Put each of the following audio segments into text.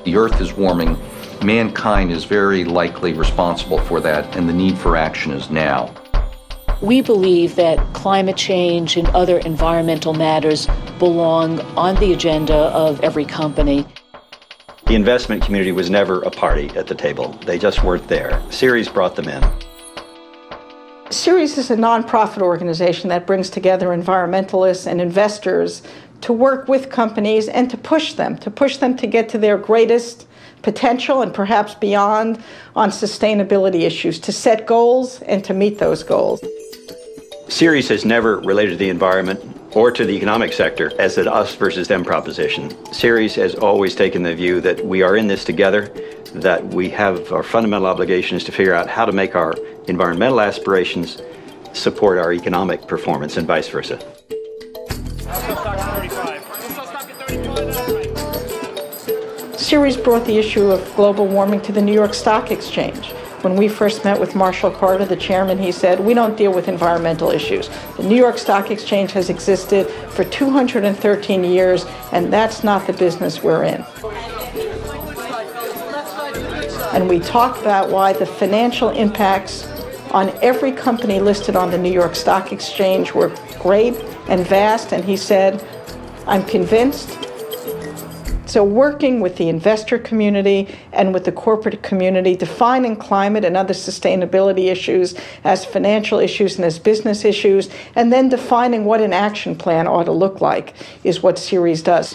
The Earth is warming. Mankind is very likely responsible for that, and the need for action is now. We believe that climate change and other environmental matters belong on the agenda of every company. The investment community was never a party at the table. They just weren't there. Ceres brought them in. Ceres is a nonprofit organization that brings together environmentalists and investors to work with companies and to push them to get to their greatest potential and perhaps beyond on sustainability issues, to set goals and to meet those goals. Ceres has never related to the environment or to the economic sector as an us versus them proposition. Ceres has always taken the view that we are in this together, that we have our fundamental obligation is to figure out how to make our environmental aspirations support our economic performance and vice versa. Ceres brought the issue of global warming to the New York Stock Exchange. When we first met with Marshall Carter, the chairman, he said, "We don't deal with environmental issues. The New York Stock Exchange has existed for 213 years, and that's not the business we're in." And we talked about why the financial impacts on every company listed on the New York Stock Exchange were great and vast, and he said, "I'm convinced." So working with the investor community and with the corporate community, defining climate and other sustainability issues as financial issues and as business issues, and then defining what an action plan ought to look like is what Ceres does.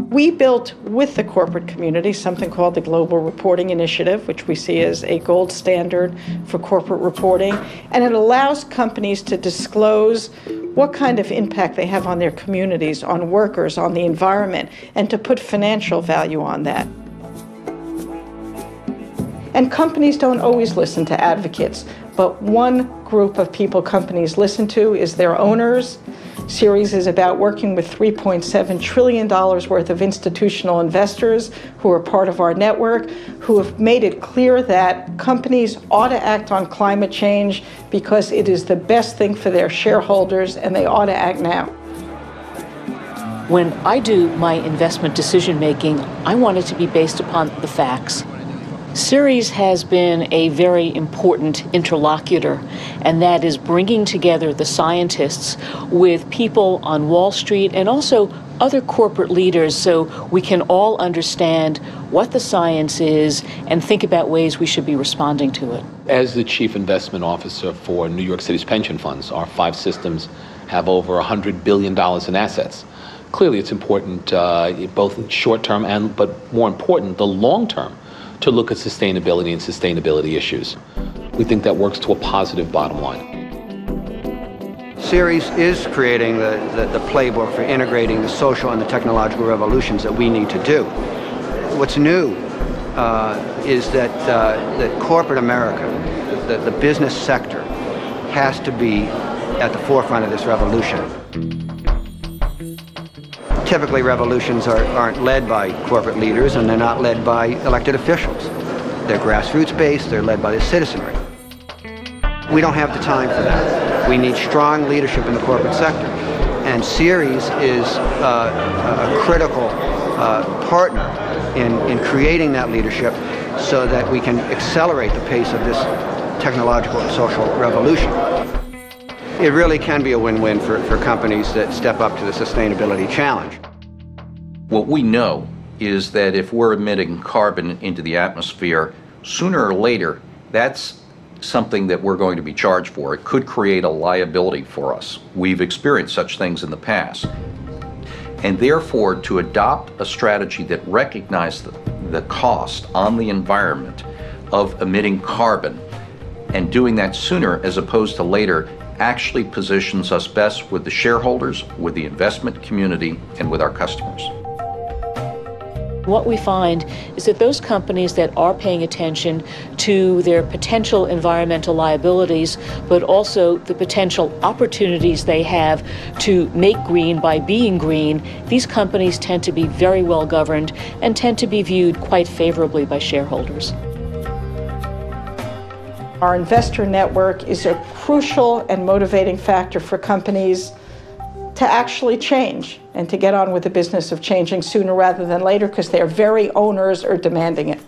We built with the corporate community something called the Global Reporting Initiative, which we see as a gold standard for corporate reporting, and it allows companies to disclose what kind of impact they have on their communities, on workers, on the environment, and to put financial value on that. And companies don't always listen to advocates, but one group of people companies listen to is their owners. Ceres is about working with $3.7 trillion worth of institutional investors who are part of our network, who have made it clear that companies ought to act on climate change because it is the best thing for their shareholders, and they ought to act now. When I do my investment decision making, I want it to be based upon the facts. Ceres has been a very important interlocutor, and that is bringing together the scientists with people on Wall Street and also other corporate leaders so we can all understand what the science is and think about ways we should be responding to it. As the chief investment officer for New York City's pension funds, our 5 systems have over $100 billion in assets. Clearly, it's important, both short-term and, but more important, the long-term, to look at sustainability and sustainability issues. We think that works to a positive bottom line. Ceres is creating the playbook for integrating the social and the technological revolutions that we need to do. What's new is that corporate America, the business sector, has to be at the forefront of this revolution. Typically, revolutions aren't led by corporate leaders, and they're not led by elected officials. They're grassroots-based, they're led by the citizenry. We don't have the time for that. We need strong leadership in the corporate sector. And Ceres is a critical partner in creating that leadership so that we can accelerate the pace of this technological and social revolution. It really can be a win-win for companies that step up to the sustainability challenge. What we know is that if we're emitting carbon into the atmosphere, sooner or later, that's something that we're going to be charged for. It could create a liability for us. We've experienced such things in the past. And therefore, to adopt a strategy that recognizes the cost on the environment of emitting carbon and doing that sooner as opposed to later actually positions us best with the shareholders, with the investment community, and with our customers. What we find is that those companies that are paying attention to their potential environmental liabilities, but also the potential opportunities they have to make green by being green, these companies tend to be very well governed and tend to be viewed quite favorably by shareholders. Our investor network is a crucial and motivating factor for companies to actually change and to get on with the business of changing sooner rather than later, because their very owners are demanding it.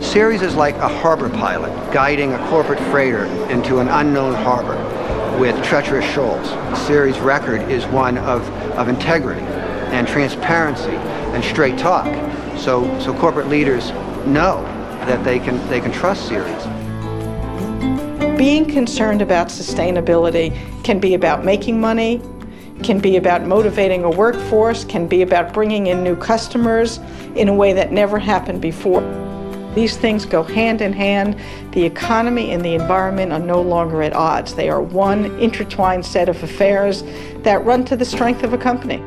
Ceres is like a harbor pilot guiding a corporate freighter into an unknown harbor with treacherous shoals. Ceres' record is one of integrity and transparency and straight talk. So corporate leaders know that they can trust Ceres. Being concerned about sustainability can be about making money, can be about motivating a workforce, can be about bringing in new customers in a way that never happened before. These things go hand in hand. The economy and the environment are no longer at odds. They are one intertwined set of affairs that run to the strength of a company.